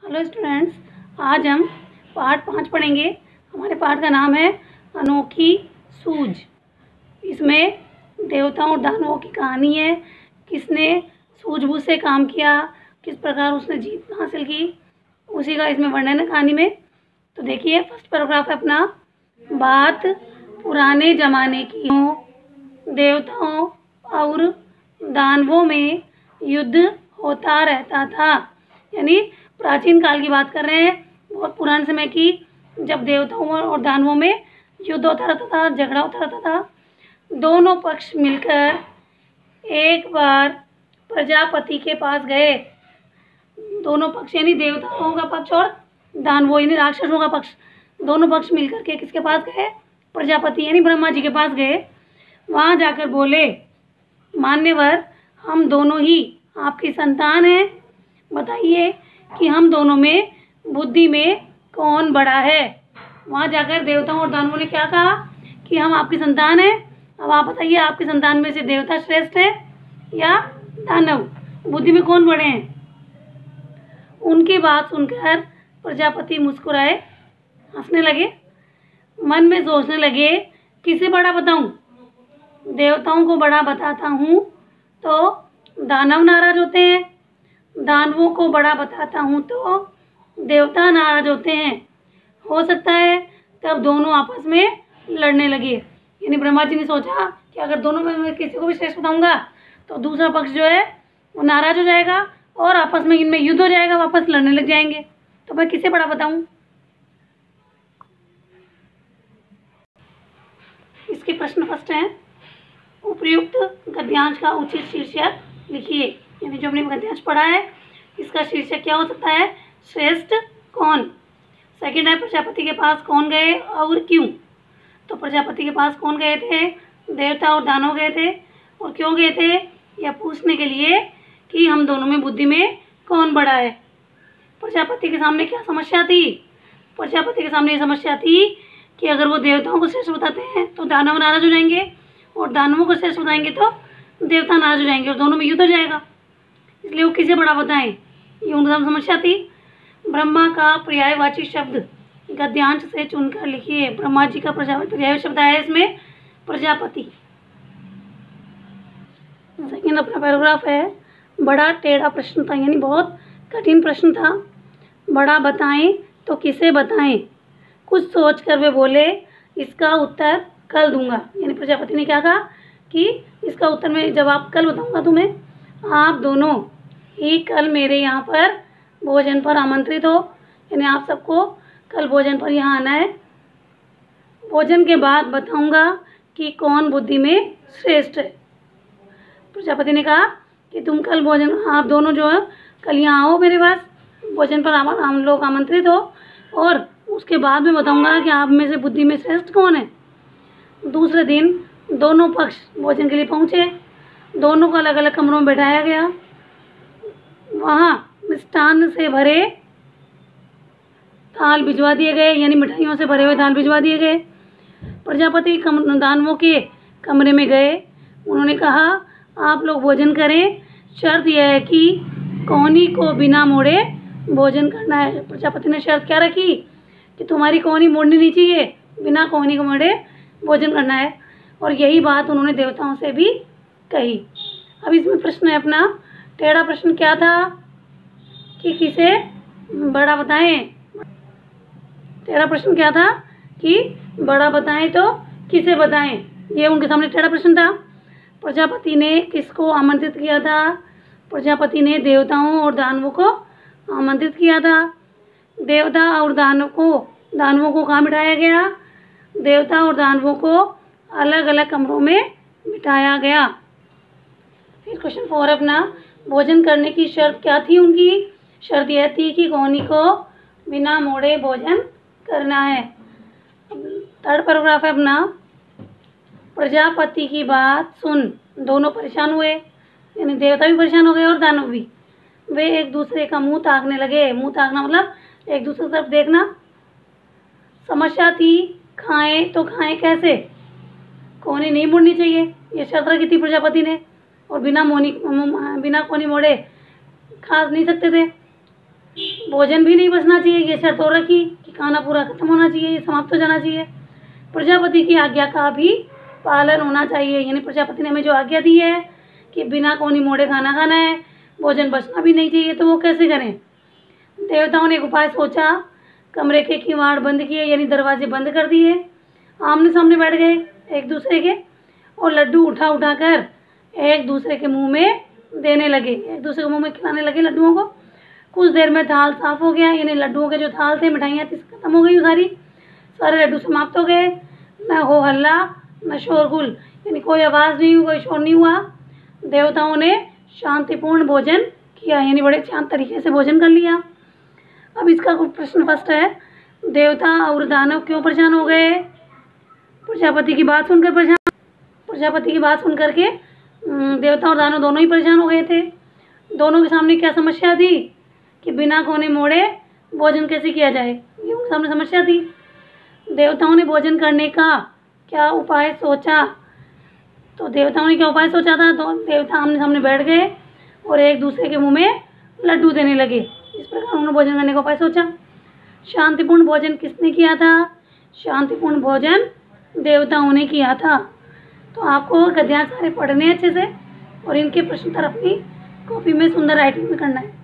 Hello students, आज हम पाठ 5 पढ़ेंगे। हमारे पाठ का नाम है अनोखी सूझ। इसमें देवताओं और दानवों की कहानी है। किसने सूझबूझ से काम किया, किस प्रकार उसने जीत हासिल की, उसी का इसमें वर्णन है कहानी में। तो देखिए, फर्स्ट पैराग्राफ है अपना। बात पुराने ज़माने की हो, देवताओं और दानवों में युद्ध होता रहता था। यानी प्राचीन काल की बात कर रहे हैं, बहुत पुराने समय की, जब देवताओं और दानवों में युद्ध होता रहता था, झगड़ा होता रहता था। दोनों पक्ष मिलकर एक बार प्रजापति के पास गए। दोनों पक्ष यानी देवताओं का पक्ष और दानवों यानी राक्षसों का पक्ष, दोनों पक्ष मिलकर के किसके पास गए? प्रजापति यानी ब्रह्मा जी के पास गए। वहाँ जाकर बोले, मान्यवर, हम दोनों ही आपकी संतान हैं। बताइए कि हम दोनों में बुद्धि में कौन बड़ा है। वहाँ जाकर देवताओं और दानवों ने क्या कहा कि हम आपकी संतान हैं। अब आप बताइए, आपकी संतान में से देवता श्रेष्ठ है या दानव? बुद्धि में कौन बड़े हैं? उनकी बात सुनकर प्रजापति मुस्कुराए, हंसने लगे। मन में सोचने लगे, किसे बड़ा बताऊं? देवताओं को बड़ा बताता हूँ तो दानव नाराज होते हैं, दानवों को बड़ा बताता हूँ तो देवता नाराज होते हैं। हो सकता है तब दोनों आपस में लड़ने लगे। यानी ब्रह्मा जी ने सोचा कि अगर दोनों में मैं किसी को भी श्रेष्ठ बताऊंगा तो दूसरा पक्ष जो है वो नाराज हो जाएगा और आपस में इनमें युद्ध हो जाएगा, वापस लड़ने लग जाएंगे। तो मैं किसे बड़ा बताऊं? इसके प्रश्न फर्स्ट हैं, उपयुक्त गद्यांश का उचित शीर्षक लिखिए। यानी जो हमने गद्यांश पढ़ा है, इसका शीर्षक क्या हो सकता है? श्रेष्ठ कौन। सेकंड है, प्रजापति के पास कौन गए और क्यों। तो प्रजापति के पास कौन गए थे? देवता और दानव गए थे। और क्यों गए थे? यह पूछने के लिए कि हम दोनों में बुद्धि में कौन बड़ा है। प्रजापति के सामने क्या समस्या थी? प्रजापति के सामने ये समस्या थी कि अगर वो देवताओं को श्रेष्ठ बताते हैं तो दानव नाराज हो जाएंगे, और दानवों को श्रेष्ठ बताएंगे तो देवता नाराज हो जाएंगे, और दोनों में युद्ध हो जाएगा। इसलिए वो किसे बड़ा बताएं, ये उनका समस्या थी। ब्रह्मा का पर्यायवाची शब्द गद्यांश से चुनकर लिखिए। ब्रह्मा जी का पर्यायवाची शब्द आया इसमें प्रजापति। सेकेंड अपना पैराग्राफ है, बड़ा टेढ़ा प्रश्न था, यानी बहुत कठिन प्रश्न था। बड़ा बताएं तो किसे बताएं? कुछ सोचकर वे बोले, इसका उत्तर कल दूंगा। यानी प्रजापति ने क्या कहा कि इसका उत्तर मैं जवाब कल बताऊंगा तुम्हें। आप दोनों ही कल मेरे यहाँ पर भोजन पर आमंत्रित हो। यानी आप सबको कल भोजन पर यहाँ आना है। भोजन के बाद बताऊंगा कि कौन बुद्धि में श्रेष्ठ है। प्रजापति ने कहा कि तुम कल आप दोनों जो है कल यहाँ आओ मेरे पास भोजन पर, हम लोग आमंत्रित हो, और उसके बाद में बताऊंगा कि आप में से बुद्धि में श्रेष्ठ कौन है। दूसरे दिन दोनों पक्ष भोजन के लिए पहुँचे। दोनों को अलग अलग कमरों में बैठाया गया। वहाँ मिष्ठान्न से भरे थाल भिजवा दिए गए, यानी मिठाइयों से भरे हुए थाल भिजवा दिए गए। प्रजापति दानवों के कमरे में गए। उन्होंने कहा, आप लोग भोजन करें, शर्त यह है कि कौनी को बिना मोड़े भोजन करना है। प्रजापति ने शर्त क्या रखी कि तुम्हारी कौनी मोड़नी नहीं चाहिए, बिना कौनी को मोड़े भोजन करना है। और यही बात उन्होंने देवताओं से भी कही। अब इसमें प्रश्न है अपना, टेढ़ा प्रश्न क्या था कि किसे बड़ा बताएं। टेढ़ा प्रश्न क्या था कि बड़ा बताएं तो किसे बताएं, ये उनके सामने टेढ़ा प्रश्न था। प्रजापति ने किसको आमंत्रित किया था? प्रजापति ने देवताओं और दानवों को आमंत्रित किया था। देवता और दानवों को कहाँ बिठाया गया? देवता और दानवों को अलग अलग कमरों में बिठाया गया। फिर क्वेश्चन 4 अपना, भोजन करने की शर्त क्या थी उनकी? शर्त यह थी कि कौनी को बिना मोड़े भोजन करना है। थर्ड पैराग्राफ है अपना, प्रजापति की बात सुन दोनों परेशान हुए। यानी देवता भी परेशान हो गए और दानव भी। वे एक दूसरे का मुंह ताकने लगे। मुंह ताकना मतलब एक दूसरे की तरफ देखना। समस्या थी, खाएं तो खाएं कैसे? कौनी नहीं मोड़नी चाहिए, ये शर्त रखी थी प्रजापति ने, और बिना कौनी मोड़े खा नहीं सकते थे। भोजन भी नहीं बचना चाहिए, ये शर्त हो रखी कि खाना पूरा खत्म होना चाहिए, ये समाप्त हो जाना चाहिए। प्रजापति की आज्ञा का भी पालन होना चाहिए, यानी प्रजापति ने हमें जो आज्ञा दी है कि बिना कोनी मोड़े खाना खाना है, भोजन बचना भी नहीं चाहिए, तो वो कैसे करें। देवताओं ने एक उपाय सोचा, कमरे के किवाड़ बंद किए, यानी दरवाजे बंद कर दिए, आमने सामने बैठ गए एक दूसरे के, और लड्डू उठा उठा कर एक दूसरे के मुंह में देने लगे, एक दूसरे के मुंह में खिलाने लगे लड्डुओं को। कुछ देर में थाल साफ हो गया, यानी लड्डुओं के जो थाल थे, मिठाइयाँ थी, खत्म हो गई सारी, सारे लड्डू समाप्त हो गए। न हो हल्ला न शोरगुल, यानी कोई आवाज़ नहीं हुई, कोई शोर नहीं हुआ। देवताओं ने शांतिपूर्ण भोजन किया, यानी बड़े शांत तरीके से भोजन कर लिया। अब इसका कुछ प्रश्न फर्स्ट है, देवता और दानव क्यों परेशान हो गए। प्रजापति की बात सुनकर प्रजापति की बात सुनकर के देवता और दानव दोनों ही परेशान हो गए थे। दोनों के सामने क्या समस्या थी कि बिना कोने मोड़े भोजन कैसे किया जाए, ये उनके सामने समस्या थी। देवताओं ने भोजन करने का क्या उपाय सोचा, तो देवताओं ने क्या उपाय सोचा था, तो देवता आमने सामने बैठ गए और एक दूसरे के मुंह में लड्डू देने लगे। इस प्रकार उन्होंने भोजन करने का उपाय सोचा। शांतिपूर्ण भोजन किसने किया था, शांतिपूर्ण भोजन देवताओं ने किया था। तो आपको गद्यांश सारे पढ़ने अच्छे से और इनके प्रश्न उत्तर अपनी कॉपी में सुंदर राइटिंग में करना है।